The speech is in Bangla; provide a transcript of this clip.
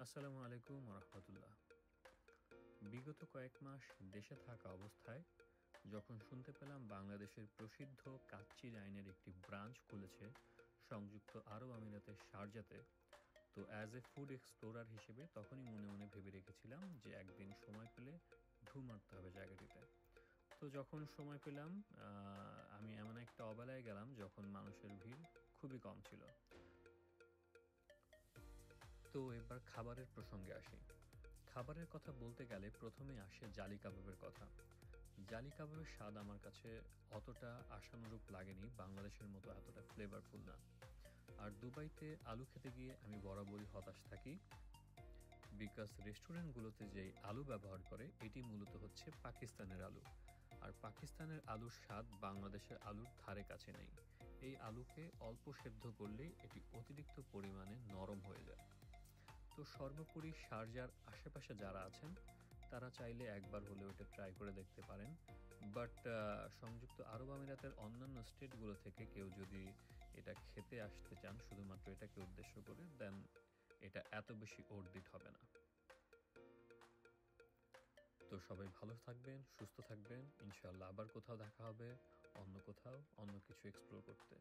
আসসালামু আলাইকুম রহমতুল্লাহ। বিগত কয়েক মাস দেশে থাকা অবস্থায় যখন শুনতে পেলাম বাংলাদেশের প্রসিদ্ধ কাচ্চি ডাইনের একটি ব্রাঞ্চ খুলেছে সংযুক্ত আরব আমিরাতের শারজাতে, তো অ্যাজ এ ফুড এক্সপ্লোরার হিসেবে তখনই মনে মনে ভেবে রেখেছিলাম যে একদিন সময় পেলে ঢু মারতে হবে জায়গাটিতে। তো যখন সময় পেলাম, আমি এমন একটা অবেলায় গেলাম যখন মানুষের ভিড় খুবই কম ছিল। তো এবার খাবারের প্রসঙ্গে আসি। খাবারের কথা বলতে গেলে প্রথমে আসে জালি কাবাবের কথা। জালি কাবাবের স্বাদ আমার কাছে অতটা আশানুরূপ লাগেনি, বাংলাদেশের মতো এতটা ফ্লেভারফুল না। আর দুবাইতে আলু খেতে গিয়ে আমি বরাবরই হতাশ থাকি, বিকজ রেস্টুরেন্টগুলোতে যেই আলু ব্যবহার করে এটি মূলত হচ্ছে পাকিস্তানের আলু। আর পাকিস্তানের আলুর স্বাদ বাংলাদেশের আলুর ধারে কাছে নেই। এই আলুকে অল্প সেদ্ধ করলেই এটি অতিরিক্ত পরিমাণে নরম হয়ে যায়। তো সর্বোপরি শারজার আশেপাশে যারা আছেন তারা চাইলে একবার হলেও এটা ট্রাই করে দেখতে পারেন। বাট সংযুক্ত আরব আমিরাতের অন্যান্য স্টেটগুলো থেকে কেউ যদি এটা খেতে আসতে চান শুধুমাত্র এটাকে উদ্দেশ্য করে, দেন এটা এত বেশি অর্থিত হবে না। তো সবাই ভালো থাকবেন, সুস্থ থাকবেন। ইনশাআল্লাহ আবার কোথাও দেখা হবে, অন্য কোথাও অন্য কিছু এক্সপ্লোর করতে।